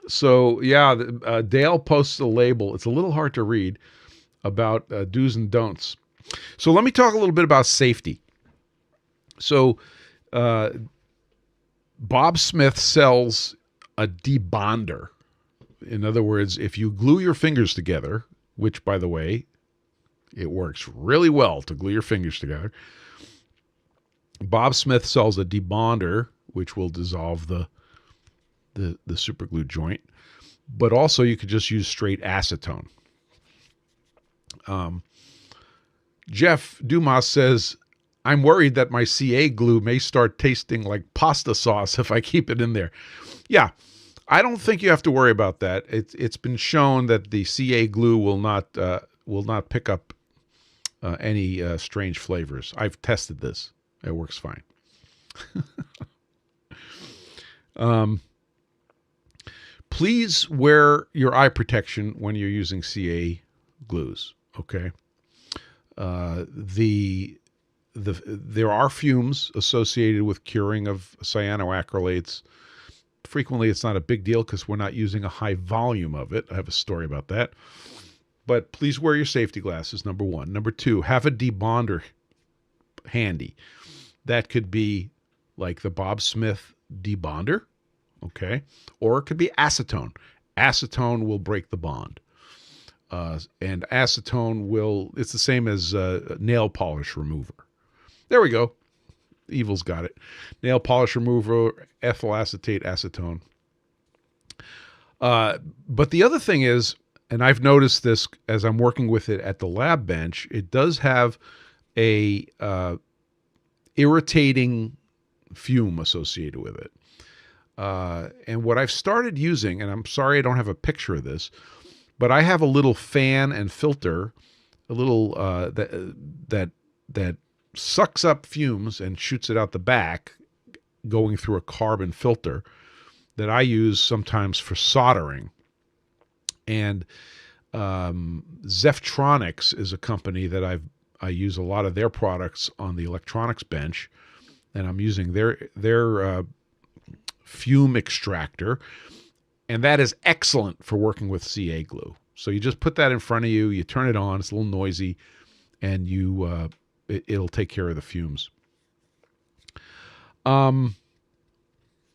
So yeah, Dale posts a label. It's a little hard to read about do's and don'ts. So let me talk a little bit about safety. So Bob Smith sells a debonder. In other words, if you glue your fingers together, which, by the way, it works really well to glue your fingers together, Bob Smith sells a debonder, which will dissolve the super glue joint, but also you could just use straight acetone. Jeff Dumas says, I'm worried that my CA glue may start tasting like pasta sauce if I keep it in there. Yeah, I don't think you have to worry about that. It's been shown that the CA glue will not pick up any strange flavors. I've tested this. It works fine. Please wear your eye protection when you're using CA glues, okay? There are fumes associated with curing of cyanoacrylates. Frequently, it's not a big deal because we're not using a high volume of it. I have a story about that. But please wear your safety glasses, number one. Number two, have a debonder handy. That could be like the Bob Smith debonder, okay? Or it could be acetone. Acetone will break the bond. And acetone it's the same as nail polish remover. There we go. Evil's got it. Nail polish remover, ethyl acetate, acetone. But the other thing is, and I've noticed this as I'm working with it at the lab bench, it does have a irritating fume associated with it. And what I've started using, and I'm sorry I don't have a picture of this, but I have a little fan and filter, a little that sucks up fumes and shoots it out the back, going through a carbon filter that I use sometimes for soldering. And Zeftronics is a company that I use a lot of their products on the electronics bench, and I'm using their fume extractor, and that is excellent for working with CA glue. So you just put that in front of you, you turn it on, it's a little noisy, and it'll take care of the fumes.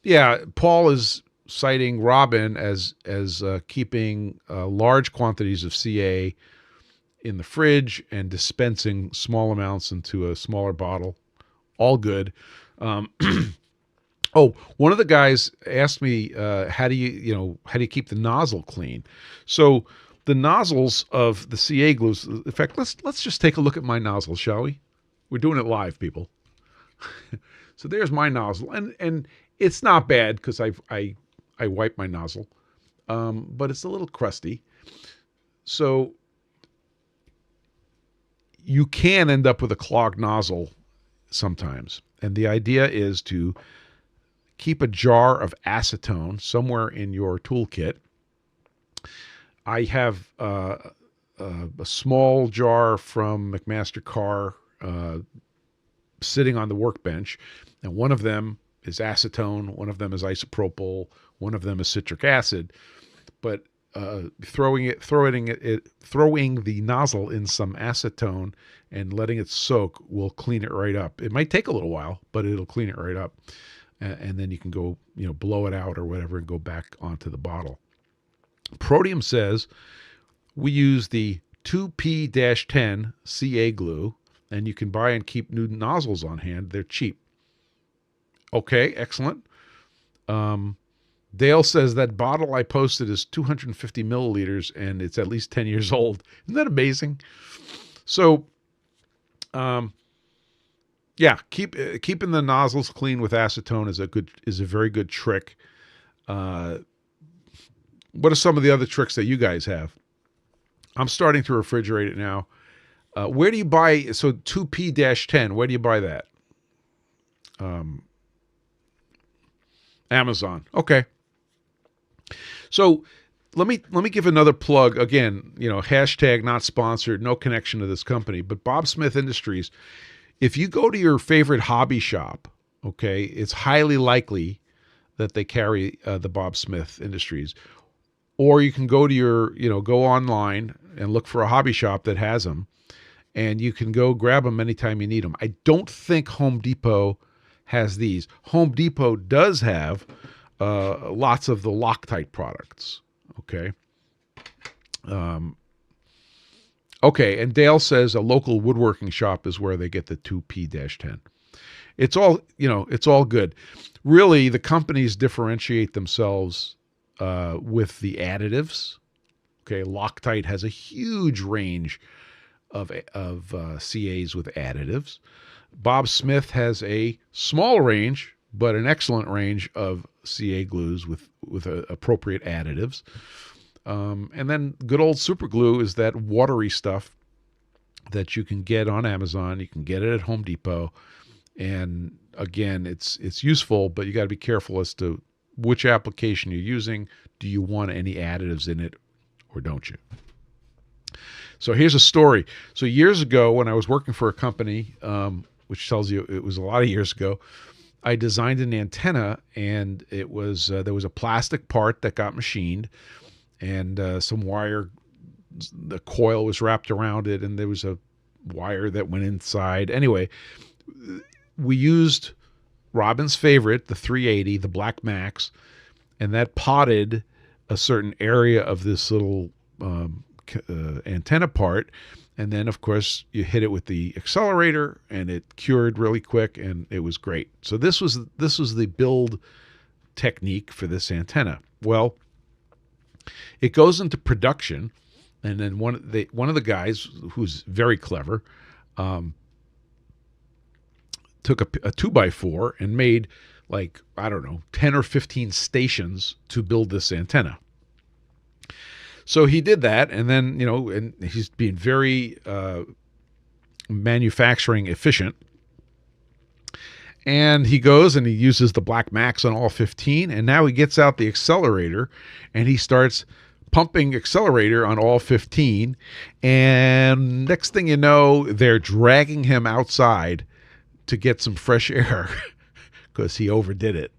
Yeah, Paul is citing Robin as keeping large quantities of CA in the fridge and dispensing small amounts into a smaller bottle. All good. Oh, one of the guys asked me, how do you keep the nozzle clean? So the nozzles of the CA glues, in fact, let's just take a look at my nozzle, shall we? We're doing it live, people. So there's my nozzle, and it's not bad because I wipe my nozzle, but it's a little crusty. So you can end up with a clogged nozzle sometimes, and the idea is to keep a jar of acetone somewhere in your toolkit. I have a small jar from McMaster-Carr sitting on the workbench, and one of them is acetone, one of them is isopropyl, one of them is citric acid. But throwing the nozzle in some acetone and letting it soak will clean it right up. It might take a little while, but it'll clean it right up. And then you can go, blow it out or whatever and go back onto the bottle. Protium says we use the 2P-10 CA glue, and you can buy and keep new nozzles on hand. They're cheap. Okay, excellent. Dale says that bottle I posted is 250 milliliters, and it's at least 10 years old. Isn't that amazing? So, yeah, keeping the nozzles clean with acetone is a very good trick. What are some of the other tricks that you guys have? I'm starting to refrigerate it now. Where do you buy, so 2P-10, where do you buy that? Amazon. Okay. So let me give another plug. Again, hashtag not sponsored, no connection to this company, but Bob Smith Industries. If you go to your favorite hobby shop, okay, it's highly likely that they carry the Bob Smith Industries. Or you can go to go online and look for a hobby shop that has them, and you can go grab them anytime you need them. I don't think Home Depot has these. Home Depot does have lots of the Loctite products. Okay. Okay, and Dale says a local woodworking shop is where they get the 2P-10. It's all good. Really, the companies differentiate themselves with the additives. Okay, Loctite has a huge range of CAs with additives. Bob Smith has a small range, but an excellent range of CA glues with appropriate additives. And then good old super glue is that watery stuff that you can get on Amazon. You can get it at Home Depot. And again, it's useful, but you got to be careful as to which application you're using. Do you want any additives in it or don't you? So here's a story. So years ago when I was working for a company, which tells you it was a lot of years ago, I designed an antenna, and it was there was a plastic part that got machined, and some wire, the coil was wrapped around it, and there was a wire that went inside. Anyway, we used Robin's favorite, the 380, the Black Max, and that potted a certain area of this little antenna part. And then, of course, you hit it with the accelerator, and it cured really quick, and it was great. So this was the build technique for this antenna. Well, it goes into production, and then one of the guys who's very clever took a 2x4 and made, like, I don't know, 10 or 15 stations to build this antenna. So he did that, and then, and he's being very manufacturing efficient. And he goes and he uses the Black Max on all 15, and now he gets out the accelerator, and he starts pumping accelerator on all 15. And next thing you know, they're dragging him outside to get some fresh air because he overdid it.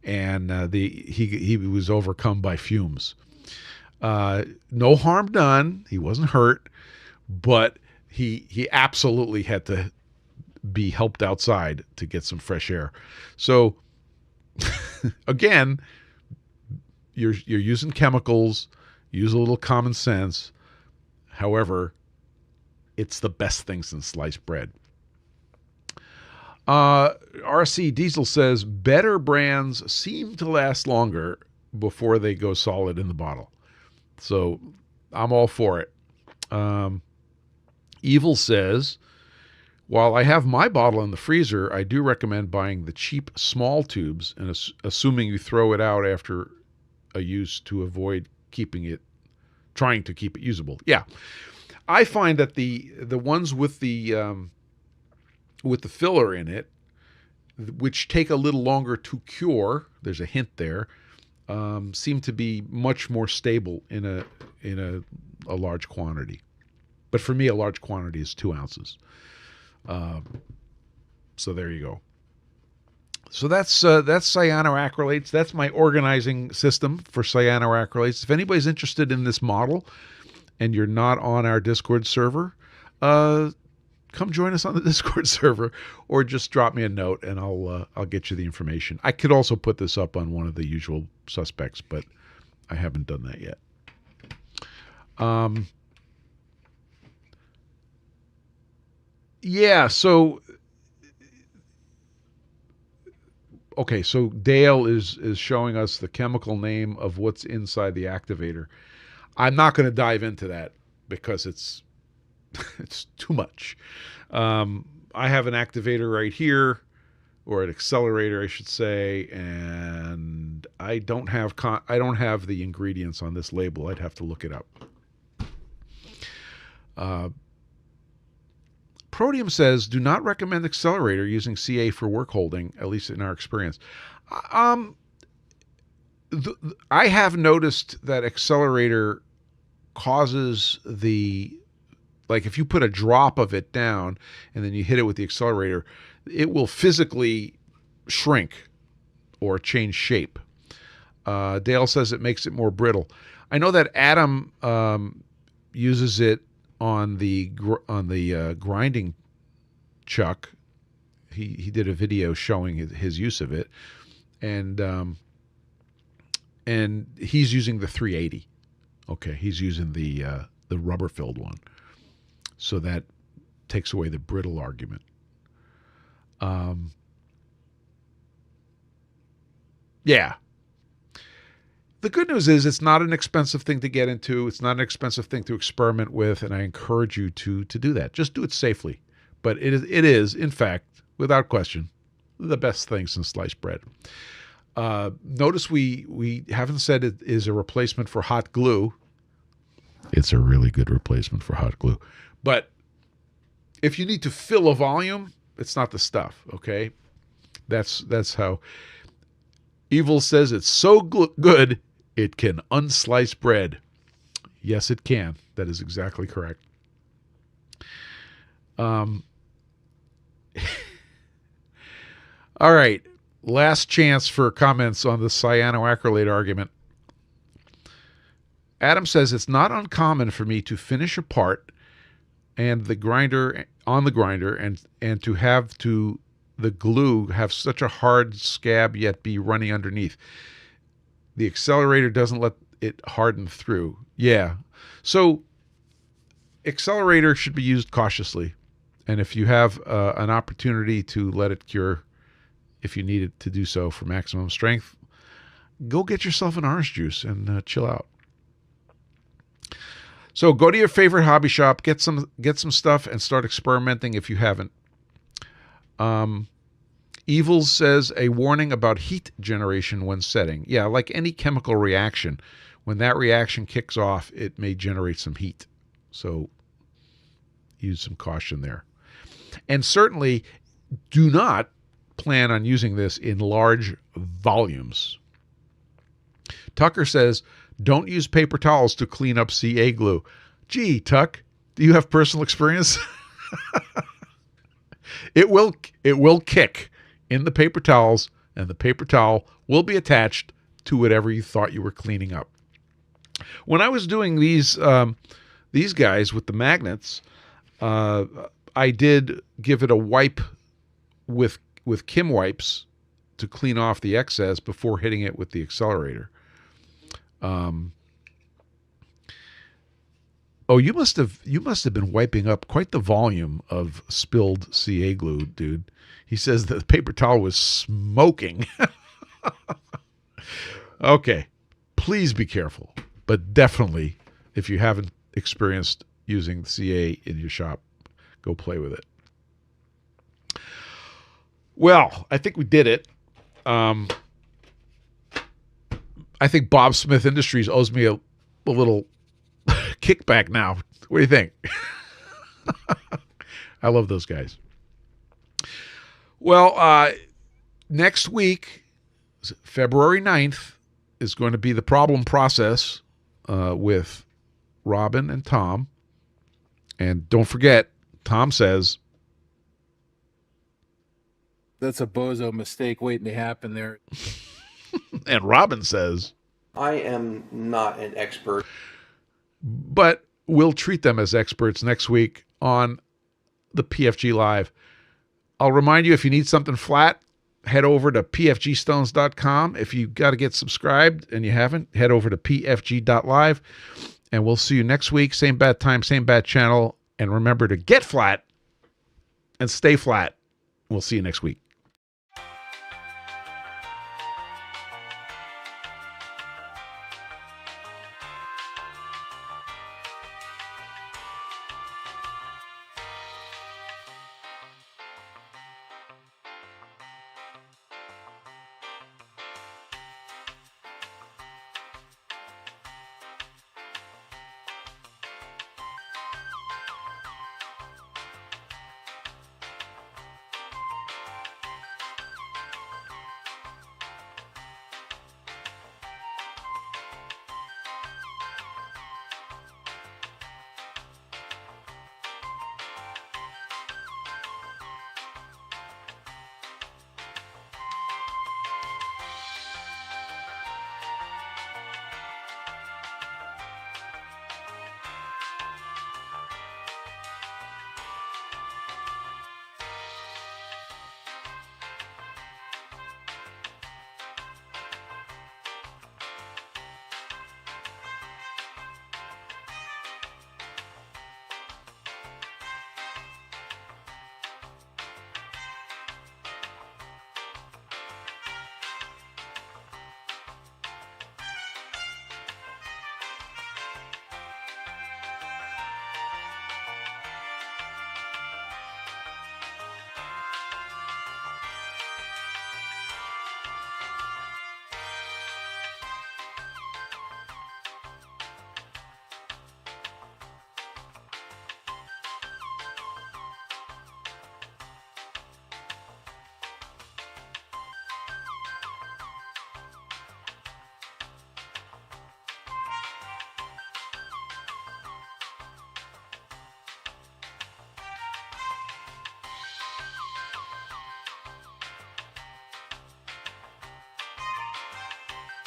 And he was overcome by fumes. No harm done. He wasn't hurt, but he absolutely had to be helped outside to get some fresh air. So again, you're using chemicals, use a little common sense. However, it's the best thing since sliced bread. RC Diesel says better brands seem to last longer before they go solid in the bottle. So I'm all for it. Evil says, while I have my bottle in the freezer, I do recommend buying the cheap small tubes, and assuming you throw it out after a use to avoid trying to keep it usable. Yeah. I find that the ones with the filler in it, which take a little longer to cure, there's a hint there, seem to be much more stable in a large quantity. But for me, a large quantity is 2 ounces. So there you go. So that's cyanoacrylates. That's my organizing system for cyanoacrylates. If anybody's interested in this model and you're not on our Discord server, come join us on the Discord server, or just drop me a note and I'll get you the information. I could also put this up on one of the usual suspects, but I haven't done that yet. Yeah, so okay, so Dale is showing us the chemical name of what's inside the activator. I'm not going to dive into that because it's too much. I have an activator right here, or an accelerator, I should say, and I don't have the ingredients on this label. I'd have to look it up. Protium says, do not recommend accelerator using CA for work holding, at least in our experience. I have noticed that accelerator causes like if you put a drop of it down and then you hit it with the accelerator, it will physically shrink or change shape. Dale says it makes it more brittle. I know that Adam uses it on the grinding chuck. He did a video showing his use of it, and he's using the 380. Okay, he's using the rubber filled one, so that takes away the brittle argument. Yeah. The good news is it's not an expensive thing to get into. It's not an expensive thing to experiment with, and I encourage you to do that. Just do it safely. But it is, in fact, without question, the best thing since sliced bread. Notice we haven't said it is a replacement for hot glue. It's a really good replacement for hot glue. But if you need to fill a volume, it's not the stuff, okay? That's how. Evil says it's so good it can unslice bread. Yes, it can. That is exactly correct. All right. Last chance for comments on the cyanoacrylate argument. Adam says it's not uncommon for me to finish a part and the grinder and to have the glue have such a hard scab yet be runny underneath. The accelerator doesn't let it harden through. Yeah. So accelerator should be used cautiously. And if you have an opportunity to let it cure, if you need it to do so for maximum strength, go get yourself an orange juice and chill out. So go to your favorite hobby shop, get some stuff, and start experimenting if you haven't. Evil says a warning about heat generation when setting. Yeah, like any chemical reaction, when that reaction kicks off, it may generate some heat. So use some caution there. And certainly do not plan on using this in large volumes. Tucker says, don't use paper towels to clean up CA glue. Gee, Tuck, do you have personal experience? It will kick in the paper towels, and the paper towel will be attached to whatever you thought you were cleaning up. When I was doing these guys with the magnets, I did give it a wipe with Kim wipes to clean off the excess before hitting it with the accelerator. Oh, you must have been wiping up quite the volume of spilled CA glue, dude. He says the paper towel was smoking. Okay, please be careful. But definitely, if you haven't experienced using CA in your shop, go play with it. Well, I think we did it. I think Bob Smith Industries owes me a little kickback now. What do you think? I love those guys. Well, next week, February 9th, is going to be the problem process with Robin and Tom. And don't forget, Tom says, that's a bozo mistake waiting to happen there. And Robin says, I am not an expert. But we'll treat them as experts next week on the PFG.Live. I'll remind you, if you need something flat, head over to PFGStones.com. If you got to get subscribed and you haven't, head over to PFG.Live. And we'll see you next week. Same bad time, same bad channel. And remember to get flat and stay flat. We'll see you next week.